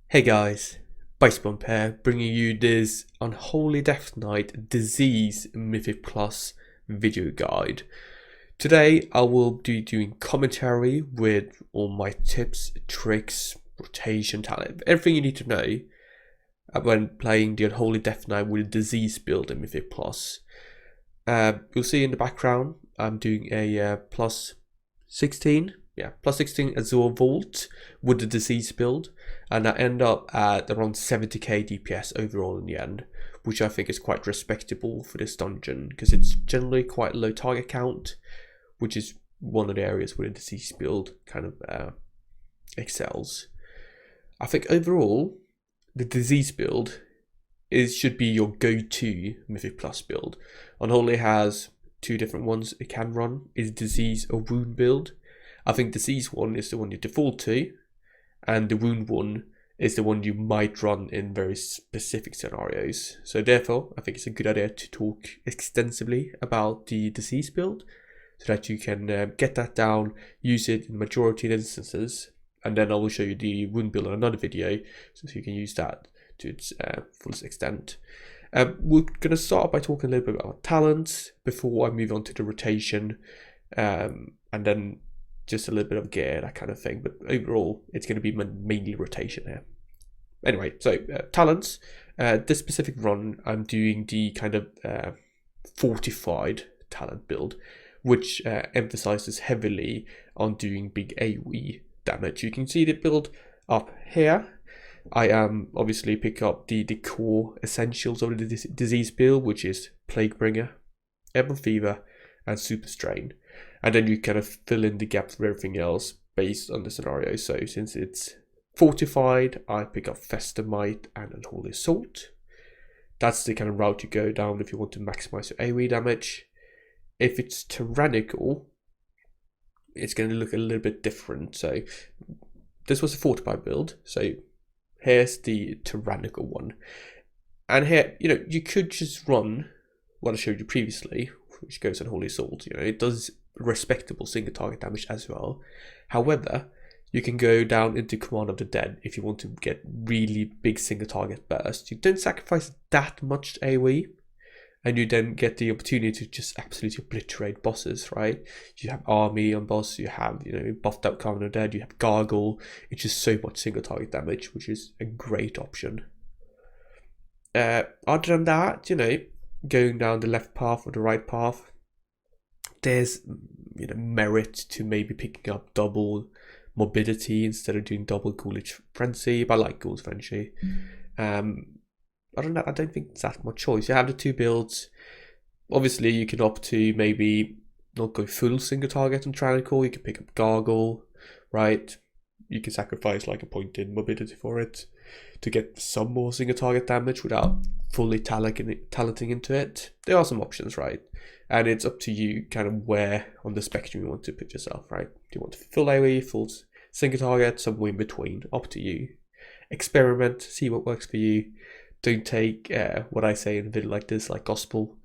Hey guys, Bump here, bringing you this Unholy Death Knight Disease Mythic Plus video guide. Today I will be doing commentary with all my tips, tricks, rotation, talent, everything you need to know when playing the Unholy Death Knight with a Disease build in Mythic Plus. You'll see in the background I'm doing a plus 16 Azure Vault with the Disease build, and I end up at around 70k DPS overall in the end, which I think is quite respectable for this dungeon because it's generally quite low target count, which is one of the areas where the Disease build kind of excels. I think overall the Disease build should be your go-to Mythic Plus build. Unholy has two different ones it can run: is Disease or Wound build. I think Disease one is the one you default to, and the Wound one is the one you might run in very specific scenarios. So therefore, I think it's a good idea to talk extensively about the Disease build, so that you can get that down, use it in the majority of instances, and then I will show you the Wound build in another video, so you can use that to its fullest extent. We're going to start by talking a little bit about talents before I move on to the rotation, and then just a little bit of gear, that kind of thing. But overall, it's going to be mainly rotation here. Anyway, so talents. This specific run, I'm doing the kind of Fortified talent build, which emphasizes heavily on doing big AoE damage. You can see the build up here. I obviously pick up the core essentials of the Disease build, which is Plaguebringer, Ebon Fever, and Super Strain. And then you kind of fill in the gaps with everything else based on the scenario. So since it's Fortified, I pick up Fester Might and Unholy Assault. That's the kind of route you go down if you want to maximize your AoE damage. If it's Tyrannical, it's going to look a little bit different. So this was a Fortified build. So here's the Tyrannical one. And here, you could just run what I showed you previously, which goes on Unholy Assault. It does respectable single target damage as well. However, you can go down into Command of the Dead if you want to get really big single target bursts. You don't sacrifice that much AoE, and you then get the opportunity to just absolutely obliterate bosses, right? You have Army on boss, you have buffed up Command of the Dead, you have Gargle. It's just so much single target damage, which is a great option. Other than that, going down the left path or the right path, there's merit to maybe picking up double morbidity instead of doing double Ghoulish Frenzy, but I like Ghoulish Frenzy. Other than that, I don't think it's that much choice. You have the two builds. Obviously, you can opt to maybe not go full single target on Tyrannical. You can pick up Gargle, right? You can sacrifice like a point in morbidity for it to get some more single target damage without fully talenting into it. There are some options, right? And it's up to you kind of where on the spectrum you want to put yourself, right? Do you want full AoE, full single target, somewhere in between? Up to you. Experiment, see what works for you. Don't take what I say in a video like this like gospel.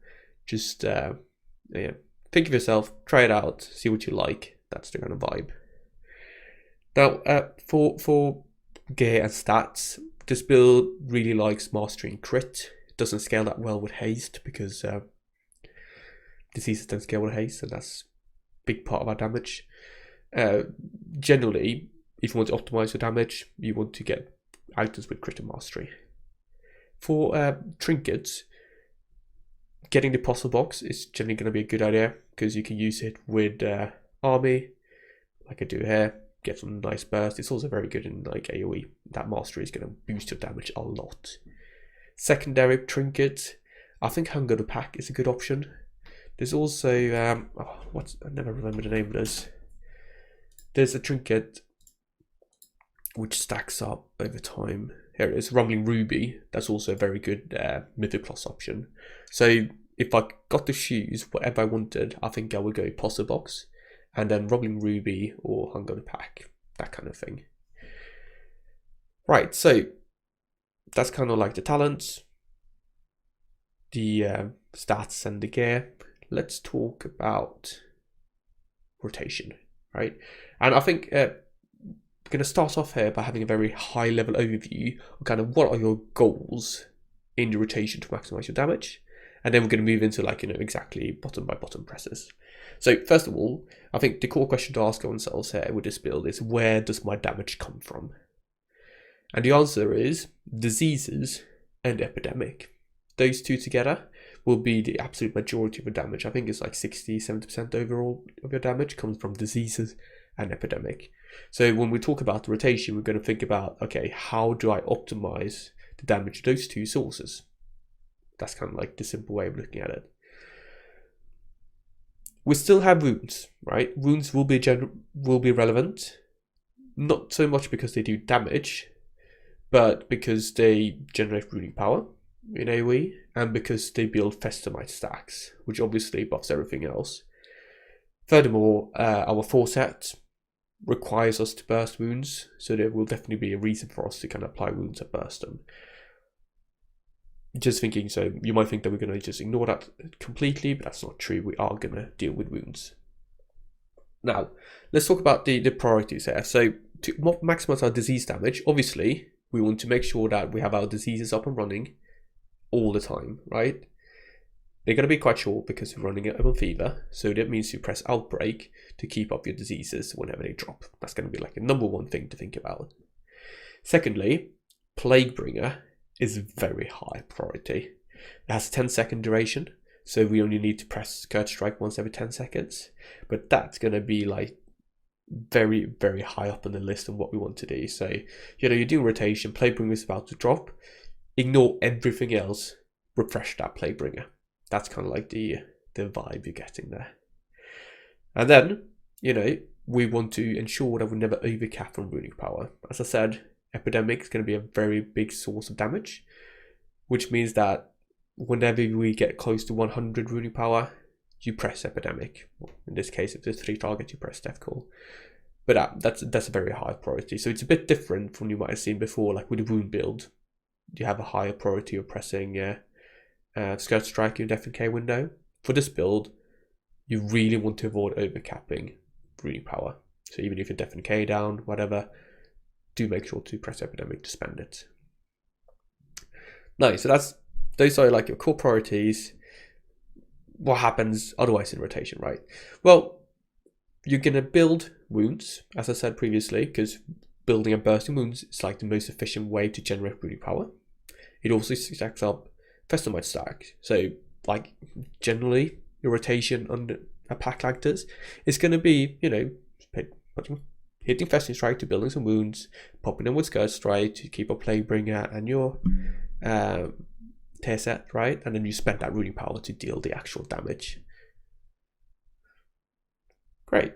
Just think of yourself, try it out, see what you like. That's the kind of vibe. Now, for gear and stats, this build really likes Mastery and Crit. It doesn't scale that well with Haste because Diseases don't scale with Haste, and that's a big part of our damage. Generally, if you want to optimize your damage, you want to get items with Crit and Mastery. For trinkets, getting the puzzle box is generally going to be a good idea because you can use it with Army, like I do here. Get some nice burst. It's also very good in like AoE. That Mastery is going to boost your damage a lot. Secondary trinket, I think Hunger the Pack is a good option. There's also I never remember the name of this. There's a trinket which stacks up over time. Here it is, Rumbling Ruby. That's also a very good Mythic Plus option. So if I got to choose whatever I wanted, I think I would go Puzzle Box, and then Rumbling Ruby or Hunger the Pack, that kind of thing. Right, so that's kind of like the talents, the stats and the gear. Let's talk about rotation, right? And I think we're going to start off here by having a very high level overview of kind of what are your goals in your rotation to maximize your damage. And then we're going to move into like, exactly bottom by bottom presses. So first of all, I think the core question to ask ourselves here with this build is, where does my damage come from? And the answer is diseases and epidemic. Those two together will be the absolute majority of your damage. I think it's like 60-70% overall of your damage comes from diseases and epidemic. So when we talk about the rotation, we're going to think about, okay, how do I optimize the damage of those two sources? That's kind of like the simple way of looking at it. We still have wounds, right? Wounds will be relevant, not so much because they do damage, but because they generate runing power in AoE, and because they build Festamite stacks, which obviously buffs everything else. Furthermore, our Fortified requires us to burst wounds, so there will definitely be a reason for us to kind of apply wounds and burst them. Just thinking, so you might think that we're going to just ignore that completely, but that's not true. We are going to deal with wounds. Now, let's talk about the priorities here. So to maximize our disease damage, obviously, we want to make sure that we have our diseases up and running all the time, right? They're going to be quite short because we're running it on fever, so that means you press outbreak to keep up your diseases whenever they drop. That's going to be like a number one thing to think about. Secondly, Plaguebringer is very high priority. It has 10-second duration, so we only need to press Scourge Strike once every 10 seconds, but that's going to be like very, very high up on the list of what we want to do. So, you're doing rotation, Plaguebringer is about to drop, ignore everything else, refresh that Plaguebringer. That's kind of like the vibe you're getting there. And then, we want to ensure that we never overcap on runing power. As I said, Epidemic is going to be a very big source of damage, which means that whenever we get close to 100 runing power, you press Epidemic. In this case, if there's 3 targets, you press Death Call. But that's a very high priority. So it's a bit different from what you might have seen before, like with the wound build. You have a higher priority of pressing Scourge Strike in Death and K window. For this build, you really want to avoid overcapping runing power. So even if you're Death and K down, whatever, do make sure to press Epidemic to spend it. Nice, so those are like your core priorities. What happens otherwise in rotation, right? Well, you're gonna build wounds, as I said previously, because building and bursting wounds is like the most efficient way to generate runing power. It also stacks up Festamite stack. So like generally your rotation on a pack like this is gonna be, hitting Festamite Strike to building some wounds, popping them with Scourge Strike to keep a Plaguebringer and your tear set, right? And then you spend that runing power to deal the actual damage. Great.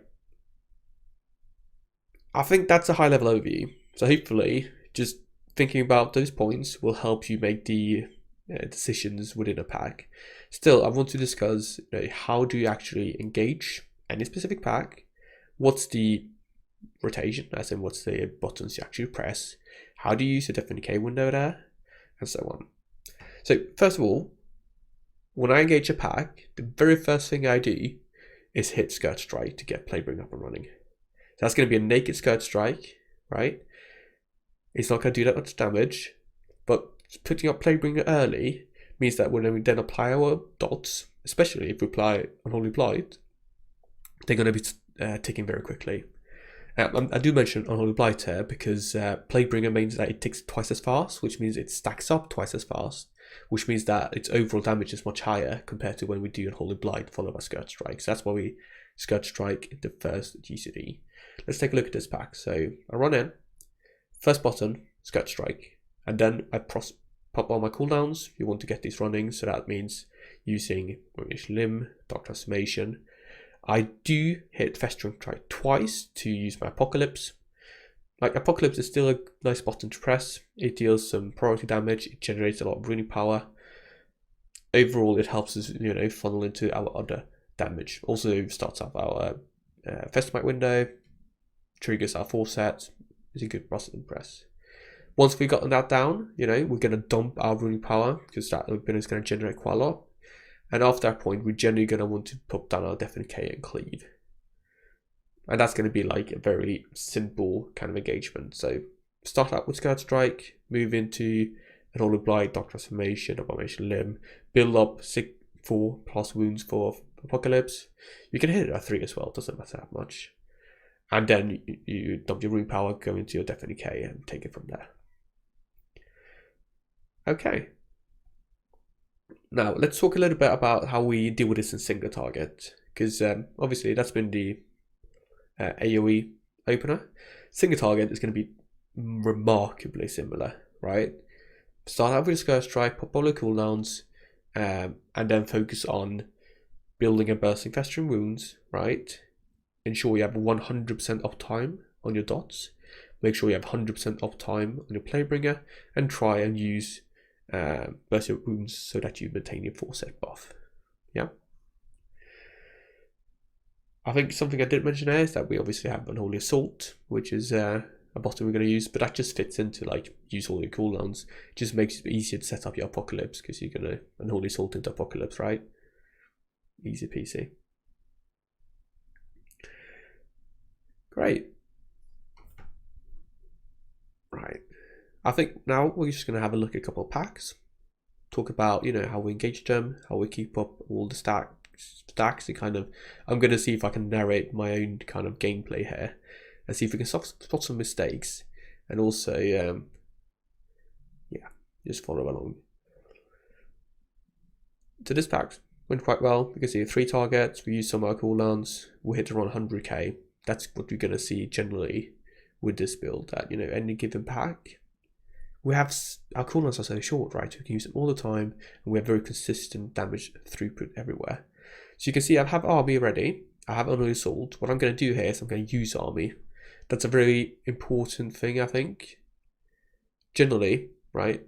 I think that's a high level overview. So hopefully just thinking about those points will help you make the decisions within a pack. Still, I want to discuss how do you actually engage any specific pack? What's the rotation, as in what's the buttons you actually press? How do you use the Death and K window there? And so on. So first of all, when I engage a pack, the very first thing I do is hit Scourge Strike to get Plaguebringer up and running. So that's going to be a naked Scourge Strike, right? It's not going to do that much damage, but putting up Plaguebringer early means that when we then apply our dots, especially if we apply Unholy Blight, they're going to be ticking very quickly. I do mention Unholy Blight here because Plaguebringer means that it ticks twice as fast, which means it stacks up twice as fast, which means that its overall damage is much higher compared to when we do Unholy Blight followed by Scourge Strike. So that's why we Scourge Strike the first GCD. Let's take a look at this pack. So I run in, first button, Scourge Strike, and then I pop all my cooldowns. You want to get these running, so that means using Limb, Dark Transformation. I do hit Festering Strike twice to use my Apocalypse. Like, Apocalypse is still a nice button to press. It deals some priority damage, it generates a lot of runing power. Overall, it helps us, funnel into our other damage. Also starts up our Festamite window, triggers our 4 sets. It's a good button press. Once we've gotten that down, we're going to dump our runing power because that is going to generate quite a lot. And after that point, we're generally going to want to put down our Death and K and Cleave. And that's going to be like a very simple kind of engagement. So start out with Scourge Strike, move into Unholy Blight, Dark Transformation, Abomination Limb, build up 4+ wounds for Apocalypse. You can hit it at 3 as well, doesn't matter that much. And then you dump your rune power, go into your Death and Decay and take it from there. Okay. Now let's talk a little bit about how we deal with this in single target, because obviously that's been the AoE opener. Single target is going to be remarkably similar, right? Start out with a Scourge Strike, pop all the cooldowns, and then focus on building and bursting festering wounds, right? Ensure you have 100% uptime on your dots. Make sure you have 100% uptime on your Playbringer, and try and use burst your wounds so that you maintain your 4-set buff. Yeah. I think something I didn't mention there is that we obviously have Unholy Assault, which is a bottom we're going to use, but that just fits into like use all your cooldowns. It just makes it easier to set up your Apocalypse because you're going to Unholy Assault into Apocalypse, right? Easy peasy. Great. Right. I think now we're just going to have a look at a couple of packs. Talk about, you know, how we engage them, how we keep up all the stacks and kind of, I'm going to see if I can narrate my own kind of gameplay here and see if we can spot some mistakes, and also yeah, just follow along. So this pack went quite well. You can see 3 targets, we use some of our cooldowns, we'll hit around 100k. That's what we're going to see generally with this build, that, you know, any given pack, we have, our cooldowns are so short, right? We can use them all the time, and we have very consistent damage throughput everywhere. So you can see I have army ready, I have Unholy Assault. What I'm going to do here is I'm going to use army. That's a very important thing, I think. Generally, right,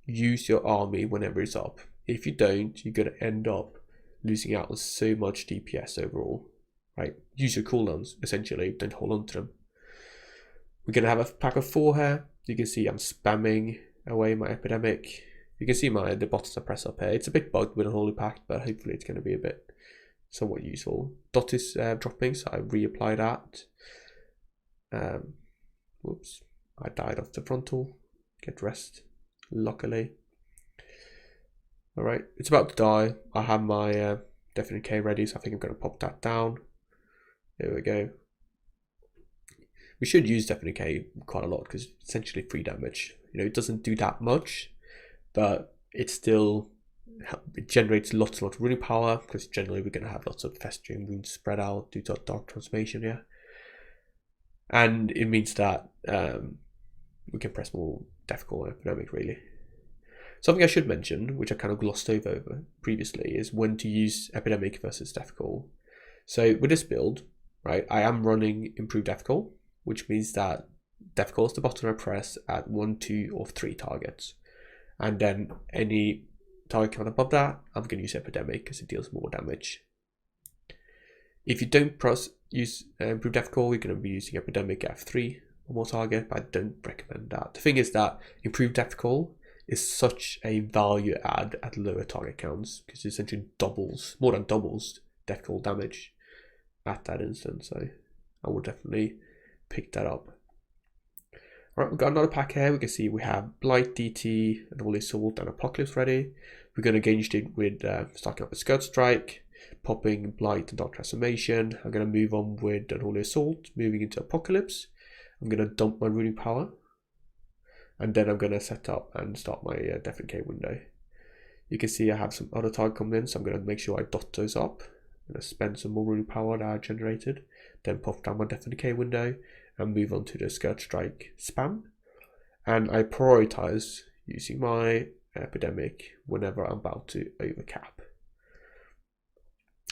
use your army whenever it's up. If you don't, you're going to end up losing out on so much DPS overall, right? Use your cooldowns, essentially, don't hold on to them. We're going to have a pack of 4 here. You can see I'm spamming away my Epidemic. You can see the buttons I press up here. It's a bit bugged with a Holy Pact, but hopefully it's going to be a bit somewhat useful. Dot is dropping, so I reapply that. Whoops, I died off the frontal. Get rest, luckily. Alright, it's about to die. I have my Definite K ready, so I think I'm going to pop that down. There we go. We should use Definite K quite a lot because it's essentially 3 damage. You know, it doesn't do that much, but it still generates lots and lots of rune power, because generally we're going to have lots of festering wounds spread out due to Dark Transformation, yeah. And it means that we can press more Deathcore Epidemic, really. Something I should mention, which I kind of glossed over previously, is when to use Epidemic versus Deathcore. So with this build, right, I am running Improved Deathcore, which means that Deathcore is the button I press at 1, 2, or 3 targets. And then any target count above that, I'm going to use Epidemic because it deals more damage. If you don't use Improved Deathcore, you're going to be using Epidemic at 3 or more target, but I don't recommend that. The thing is that Improved Deathcore is such a value add at lower target counts, because it essentially doubles, more than doubles Deathcore damage at that instance. So I would definitely pick that up. Alright, we've got another pack here. We can see we have Blight, DT, Unholy Assault, and Apocalypse ready. We're going to engage it with starting up with Scourge Strike, popping Blight and Dark Transformation. I'm going to move on with Unholy Assault, moving into Apocalypse. I'm going to dump my Runing Power, and then I'm going to set up and start my Definite K window. You can see I have some other target coming in, so I'm going to make sure I dot those up. I'm going to spend some more Runing Power that I generated, then pop down my Definite K window, and move on to the Scourge Strike spam. And I prioritize using my Epidemic whenever I'm about to overcap.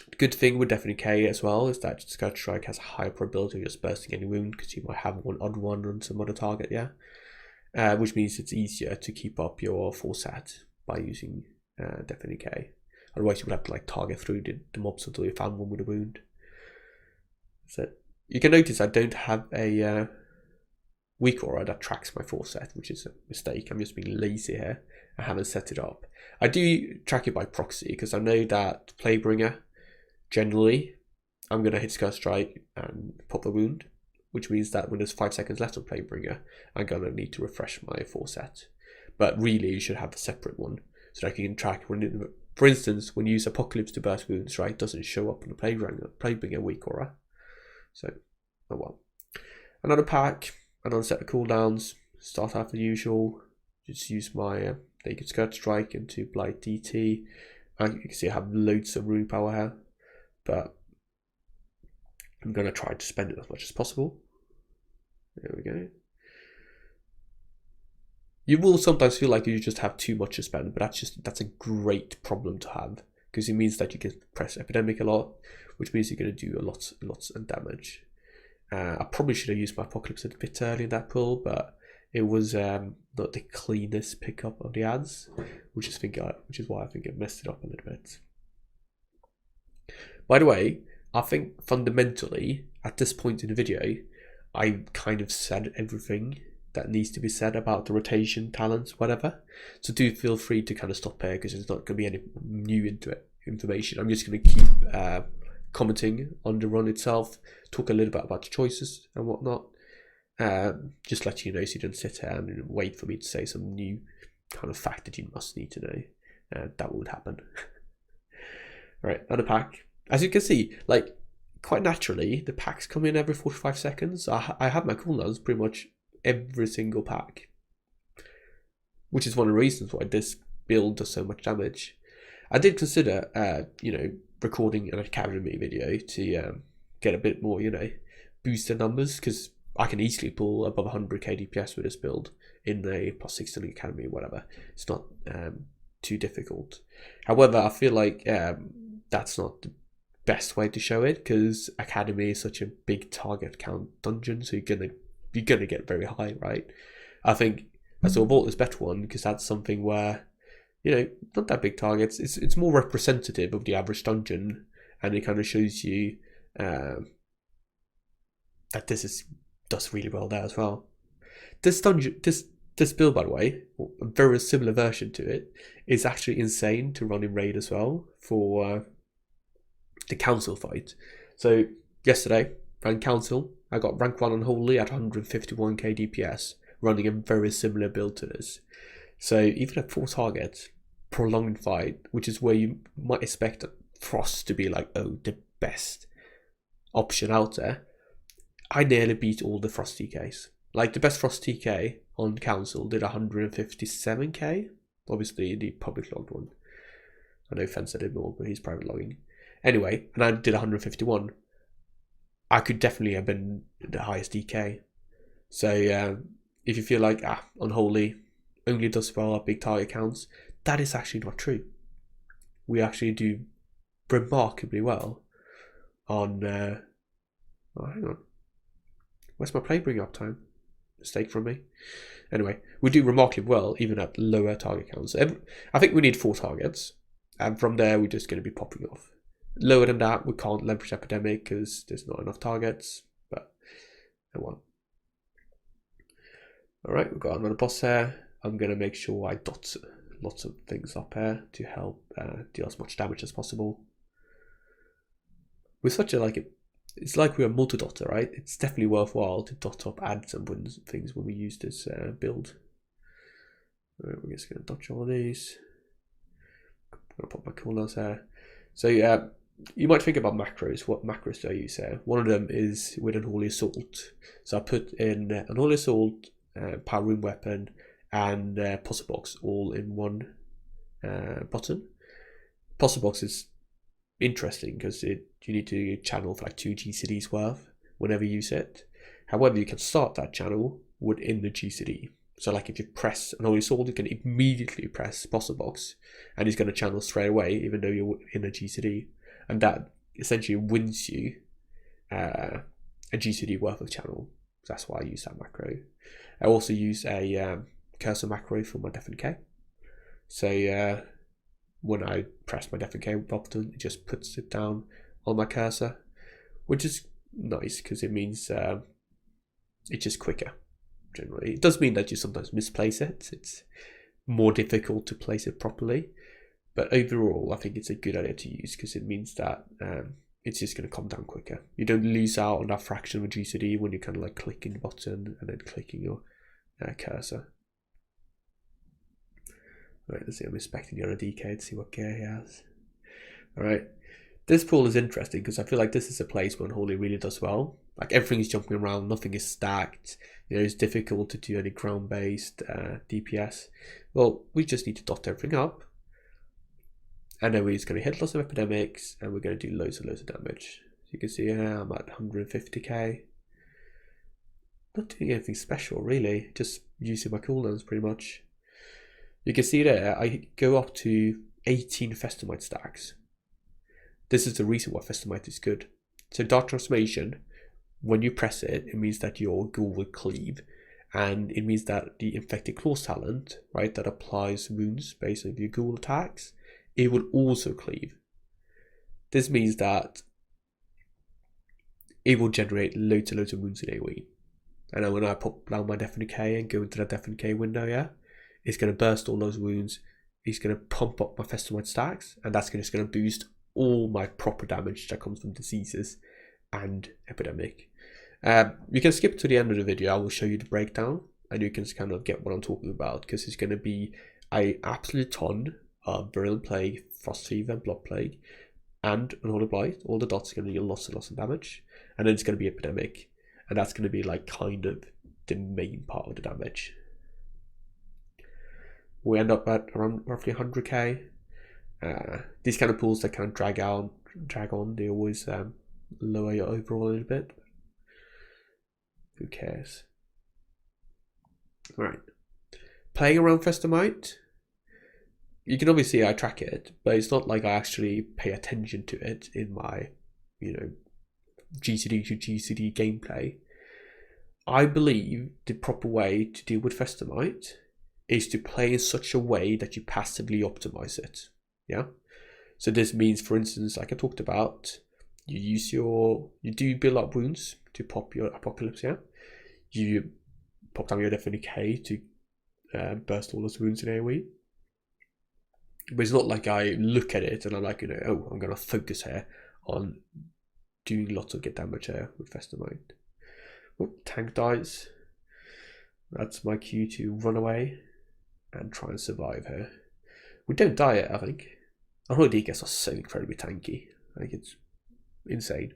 The good thing with Definite K as well is that Scourge Strike has a higher probability of just bursting any wound, because you might have one odd one on some other target, yeah. Which means it's easier to keep up your full set by using Definite K. Otherwise you would have to like target through the mobs until you found one with a wound. So you can notice I don't have a weak aura that tracks my full set, which is a mistake. I'm just being lazy here. I haven't set it up. I do track it by proxy, because I know that Playbringer generally I'm going to hit Skirt Strike and pop a wound, which means that when there's 5 seconds left on Plaguebringer, I'm going to need to refresh my 4 set. But really, you should have a separate one so that you can track when, for instance, when you use Apocalypse to burst wounds, right, it doesn't show up on the Plaguebringer weak aura. So, oh well. Another pack, another set of cooldowns, start out the usual, just use my Naked Skirt Strike into Blight DT. You can see I have loads of rune power here, but I'm going to try to spend it as much as possible. There we go. You will sometimes feel like you just have too much to spend, but that's a great problem to have, because it means that you can press Epidemic a lot, which means you're going to do lots of damage. I probably should have used my Apocalypse a bit early in that pull, but it was not the cleanest pickup of the ads, which is why I think it messed it up a little bit. By the way, I think fundamentally at this point in the video, I kind of said everything that needs to be said about the rotation, talents, whatever. So do feel free to kind of stop here, because there's not going to be any new information. I'm just going to keep commenting on the run itself, talk a little bit about the choices and whatnot. Just let you know, so you don't sit here and wait for me to say some new kind of fact that you must need to know. That would happen. Alright, another pack. As you can see, like, quite naturally, the packs come in every 45 seconds. I have my cooldowns pretty much every single pack, which is one of the reasons why this build does so much damage. I did consider, recording an academy video to get a bit more, boost the numbers, because I can easily pull above 100k DPS with this build in a plus 16 academy or whatever. It's not too difficult. However, I feel like that's not the best way to show it, because academy is such a big target count dungeon, so you're gonna get very high, right? I think so. Vault is better one, because that's something where not that big targets. It's more representative of the average dungeon, and it kind of shows you that this does really well there as well. This dungeon, this build, by the way, a very similar version to it, is actually insane to run in raid as well for the council fight. So yesterday, ran council. I got rank 1 Unholy at 151k DPS, running a very similar build to this. So even at 4 targets, prolonged fight, which is where you might expect Frost to be like, oh, the best option out there, I nearly beat all the Frost TKs. Like, the best Frost TK on council did 157k. Obviously the public logged one. I know Fencer did more, but he's private logging. Anyway, and I did 151. I could definitely have been the highest DK. So if you feel like Unholy only does well at big target counts, that is actually not true. We actually do remarkably well on oh, hang on, where's my Plaguebringer uptime? Mistake from me. Anyway, we do remarkably well even at lower target counts. I think we need 4 targets, and from there we're just going to be popping off. Lower than that, we can't leverage Epidemic because there's not enough targets, but I won. Alright, we've got another boss here. I'm going to make sure I dot lots of things up here to help deal as much damage as possible. We're such a, it's like we're a multi-dotter, right? It's definitely worthwhile to dot up ads and things when we use this build. Alright, we're just going to dodge all of these. I'm going to pop my cooldowns here. So you might think about macros. What macros do I use here? One of them is with Unholy Assault. So I put in Unholy Assault, Power Room Weapon, and Puzzle Box all in one button. Puzzle Box is interesting because you need to channel for like 2 GCDs worth whenever you use it. However, you can start that channel within the GCD. So like if you press Unholy Assault, you can immediately press Puzzle Box, and it's going to channel straight away even though you're in a GCD. And that essentially wins you a GCD worth of channel. So that's why I use that macro. I also use a cursor macro for my Death and Decay. So when I press my Death and Decay button, it just puts it down on my cursor, which is nice because it means it's just quicker. Generally, it does mean that you sometimes misplace it. It's more difficult to place it properly. But overall, I think it's a good idea to use because it means that it's just going to come down quicker. You don't lose out on that fraction of a GCD when you're kind of like clicking the button and then clicking your cursor. Right, let's see, I'm inspecting the other DK to see what gear he has. Alright, this pool is interesting because I feel like this is a place where Unholy really does well. Like everything is jumping around, nothing is stacked. You know, it's difficult to do any ground-based DPS. Well, we just need to dot everything up. And then we're just going to hit lots of epidemics and we're going to do loads and loads of damage. So you can see here I'm at 150k. Not doing anything special really, just using my cooldowns pretty much. You can see there I go up to 18 Festamite stacks. This is the reason why Festamite is good. So Dark Transformation, when you press it, it means that your ghoul will cleave. And it means that the Infected Claws talent, right, that applies wounds based on your ghoul attacks, it will also cleave. This means that it will generate loads and loads of wounds in AoE. And then when I pop down my Death and Decay and go into the Death and Decay window, yeah, it's going to burst all those wounds. It's going to pump up my Festamite stacks, and that's just going to boost all my proper damage that comes from diseases and epidemic. You can skip to the end of the video. I will show you the breakdown, and you can kind of get what I'm talking about, because it's going to be an absolute ton of Virulent Plague, Frost Fever, and Blood Plague, and Unholy Blight. All the dots are going to deal lots and lots of damage, and then it's going to be epidemic, and that's going to be like kind of the main part of the damage. We end up at around roughly 100k. These kind of pools that kind of drag on, they always lower your overall a little bit. Who cares? Right, playing around Festamite. You can obviously I track it, but it's not like I actually pay attention to it in my, you know, GCD to GCD gameplay. I believe the proper way to deal with Festamite is to play in such a way that you passively optimize it. Yeah. So this means, for instance, like I talked about, you do build up wounds to pop your Apocalypse. Yeah. You pop down your Death and Decay to burst all those wounds in AoE. But it's not like I look at it and I'm like, you know, oh, I'm going to focus here on doing lots of get damage here with Festamite. Oh, tank dies. That's my cue to run away and try and survive here. We don't die yet, I think. Unholy DKs are so incredibly tanky. Like, it's insane.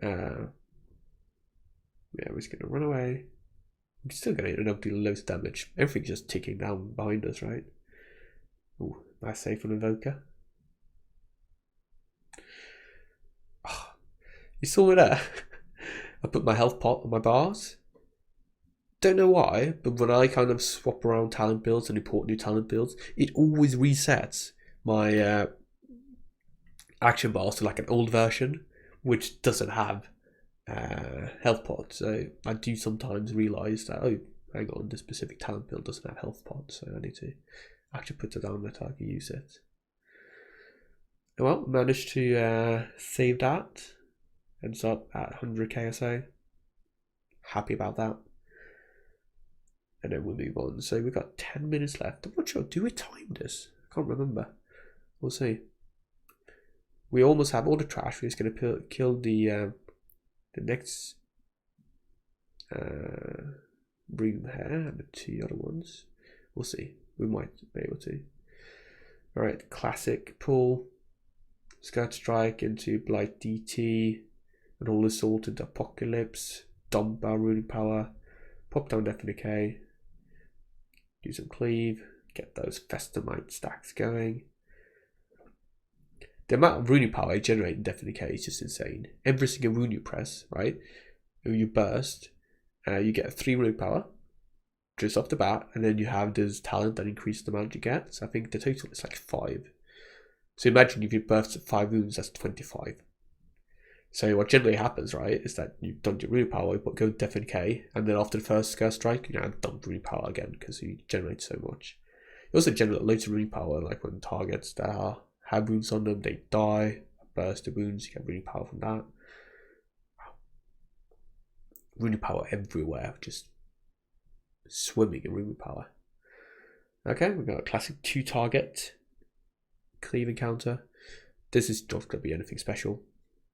Yeah, we're just going to run away. We're still going to end up doing loads of damage. Everything's just ticking down behind us, right? Ooh, nice save from Invoker. Oh, you saw me there? I put my health pot on my bars. Don't know why, but when I kind of swap around talent builds and import new talent builds, it always resets my action bars to like an old version, which doesn't have health pods. So I do sometimes realise that, oh, hang on, this specific talent build doesn't have health pods, so I need to actually put it down that I can use it. Well, managed to save that. Ends up at 100k or so. Happy about that. And then we'll move on. So we've got 10 minutes left. I'm not sure. Do we time this? I can't remember. We'll see. We almost have all the trash. We're just going to kill the next room here and the two other ones. We'll see. We might be able to. Alright, classic pull. Scout Strike into Blight DT. And all assault into Apocalypse. Dump our ruling power. Pop down Death and Decay. Do some cleave. Get those Festamite stacks going. The amount of runing power I generate in Death and Decay is just insane. Every single rune you press, right? You burst. You get 3 runing power. Just off the bat. And then you have this talent that increases the amount you get. So I think the total is like 5. So imagine if you burst 5 wounds, that's 25. So what generally happens, right, is that you've done your runing power, but go Death and Decay, and then after the first Scout Strike, you know, dump runing power again because you generate so much. You also generate loads of runing power, like when targets that have wounds on them, they die, burst the wounds, you get runing power from that. Runing power everywhere, just swimming in runing power. Okay, we've got a classic 2-target cleave encounter. This is not going to be anything special.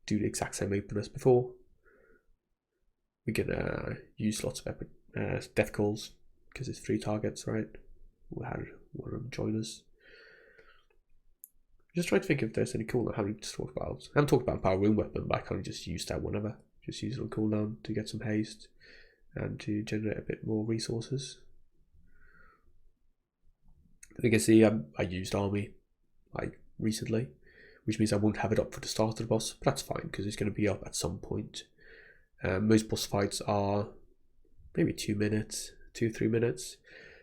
do the exact same open as before. We're gonna use lots of death calls because it's 3 targets, right? We'll have one of them join us. Just trying to think if there's any cooldown I haven't just talked about. I haven't talked about power rune weapon, but I kind of just use that whenever. Just use it on cooldown to get some haste and to generate a bit more resources. You can see I used army like recently, which means I won't have it up for the start of the boss, but that's fine because it's going to be up at some point. Most boss fights are maybe 2 minutes, 2-3 minutes.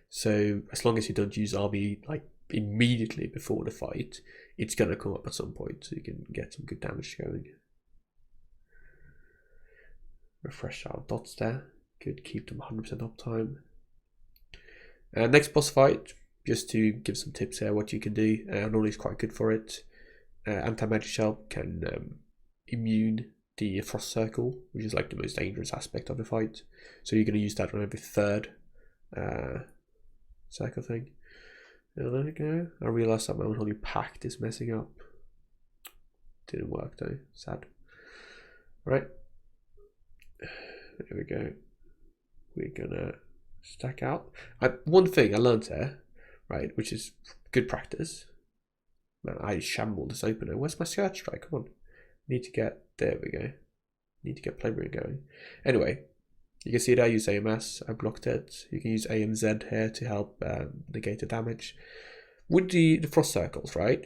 So as long as you don't use army like immediately before the fight, it's going to come up at some point, so you can get some good damage going. Refresh our dots there. Good, keep them 100% uptime. Next boss fight, just to give some tips here what you can do. Unholy is quite good for it. Anti-magic shell can immune the frost circle, which is like the most dangerous aspect of the fight. So you're going to use that on every 3rd circle thing. There we go. I realised that my Unholy Pact is messing up. Didn't work though, sad. Right. There we go. We're gonna stack out. One thing I learned here, right, which is good practice. Man, I shambled this opener. Where's my Scourge Strike? Come on. Need to get, there we go. Need to get Playroom going. Anyway, you can see that I use AMS. I blocked it. You can use AMZ here to help negate the damage. With the frost circles, right?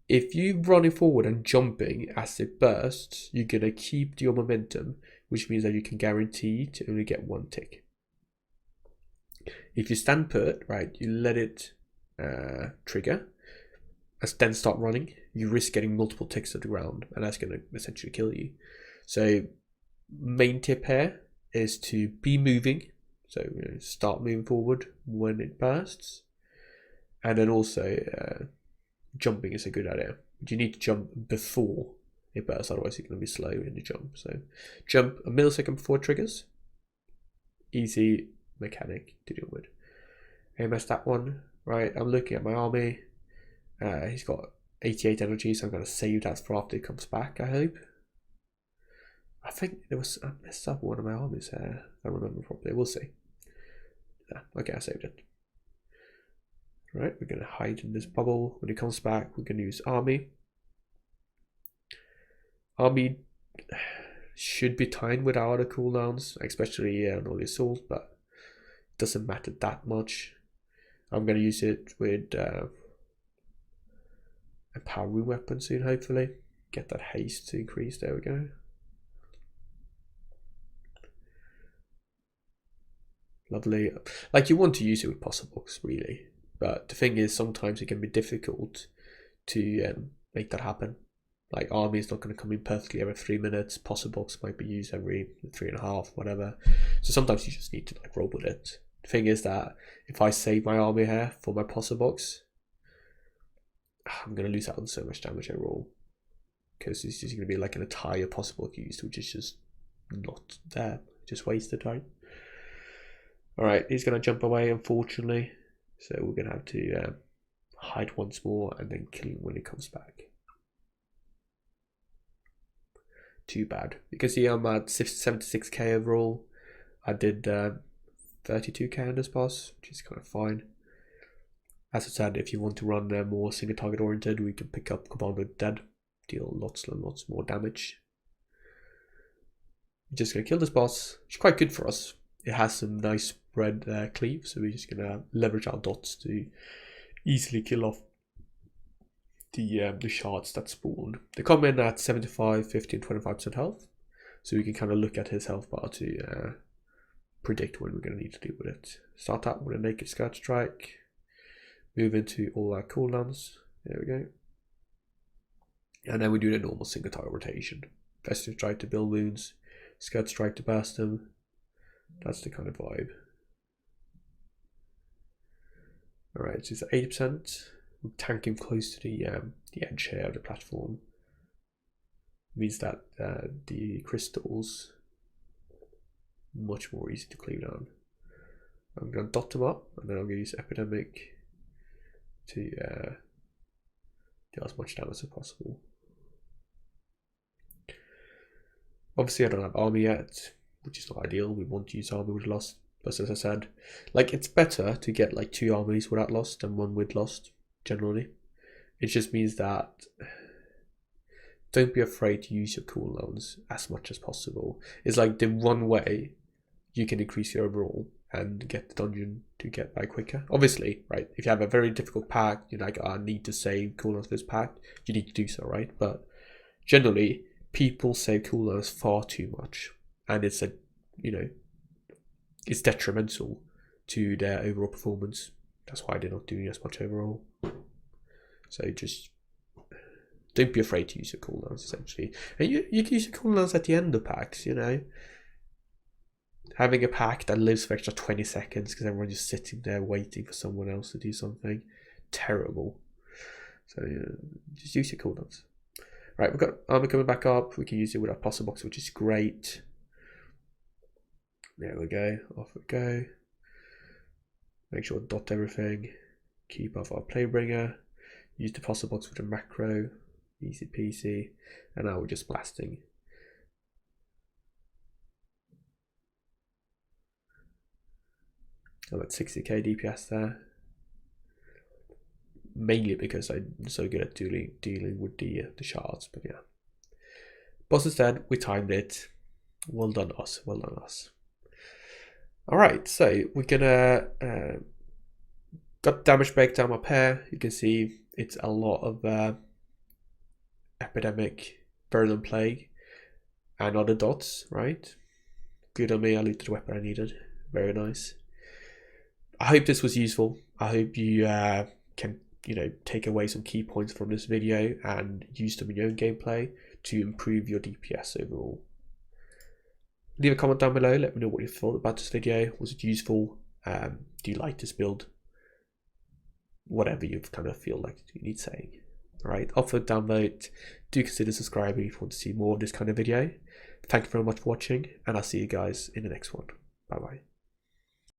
If you're running forward and jumping as it bursts, you're gonna keep your momentum, which means that you can guarantee to only get 1 tick. If you stand put, right, you let it trigger, then start running, you risk getting multiple ticks to the ground, and that's gonna essentially kill you. So, main tip here is to be moving, so start moving forward when it bursts, and then also jumping is a good idea. But you need to jump before it bursts, otherwise you're going to be slow in the jump. So jump a millisecond before it triggers. Easy mechanic to deal with. AMS that one, right? I'm looking at my army. He's got 88 energy, so I'm going to save that for after he comes back, I hope. I think I messed up one of my armies here, if I remember properly. We'll see. Yeah, okay, I saved it. Right, we're going to hide in this bubble. When he comes back, we're going to use army. Army should be timed with our other cooldowns, especially on all the assaults, but it doesn't matter that much. I'm going to use it with a power rune weapon soon, hopefully. Get that haste to increase. There we go. Lovely. Like, you want to use it with puzzle box, really. But the thing is, sometimes it can be difficult to make that happen. Like, army is not going to come in perfectly every 3 minutes. Puzzle box might be used every 3.5, whatever. So sometimes you just need to like roll with it. The thing is that if I save my army here for my puzzle box, I'm going to lose out on so much damage I roll. Because it's just going to be like an entire puzzle box used, which is just not there. Just wasted, right? Alright, he's going to jump away, unfortunately. So we're going to have to hide once more and then kill him when he comes back. Too bad. You can see I'm at 76k overall. I did 32k on this boss, which is kind of fine. As I said, if you want to run more single target oriented, we can pick up Command with Dead. Deal lots and lots more damage. We're just going to kill this boss, which is quite good for us. It has some nice spread cleave, so we're just going to leverage our dots to easily kill off the shards that spawned. They come in at 75, 50 and 25% health, so we can kind of look at his health bar to predict when we're going to need to deal with it. Start out with a naked Scourge Strike, move into all our cooldowns, there we go, and then we do the normal single target rotation. Festive Strike to build wounds, Scourge Strike to burst them. That's the kind of vibe. Alright, so it's 80%. We'll tank him close to the edge here of the platform. Means that the crystals much more easy to cleave down. I'm going to dot them up, and then I'm going to use Epidemic to deal as much damage as possible. Obviously I don't have army yet, which is not ideal. We want to use army with lost, but as I said, like it's better to get like 2 armies without lost than 1 with lost, generally. It just means that don't be afraid to use your cooldowns as much as possible. It's like the one way you can increase your overall and get the dungeon to get by quicker. Obviously, right, if you have a very difficult pack, you're like, I need to save cooldowns for this pack, you need to do so, right? But generally, people save cooldowns far too much, and it's it's detrimental to their overall performance. That's why they're not doing as much overall. So just don't be afraid to use your cooldowns, essentially. And you can use your cooldowns at the end of packs, you know. Having a pack that lives for extra 20 seconds because everyone's just sitting there waiting for someone else to do something. Terrible. So just use your cooldowns. Right, we've got armor coming back up. We can use it with our puzzle box, which is great. There we go. Off we go. Make sure to dot everything. Keep off our Playbringer. Use the puzzle box with a macro. Easy peasy. And now we're just blasting. I'm at 60k DPS there. Mainly because I'm so good at dealing with the shards, but yeah. Boss is dead, we timed it. Well done us, well done us. Alright, so we're gonna got damage breakdown up here. You can see it's a lot of epidemic, virulent plague, and other dots, right? Good on me, I looted the weapon I needed. Very nice. I hope this was useful. I hope you can, take away some key points from this video and use them in your own gameplay to improve your DPS overall. Leave a comment down below, let me know what you thought about this video. Was it useful? Do you like this build? Whatever you kind of feel like you need saying. Alright, upvote, downvote. Do consider subscribing if you want to see more of this kind of video. Thank you very much for watching, and I'll see you guys in the next one. Bye bye.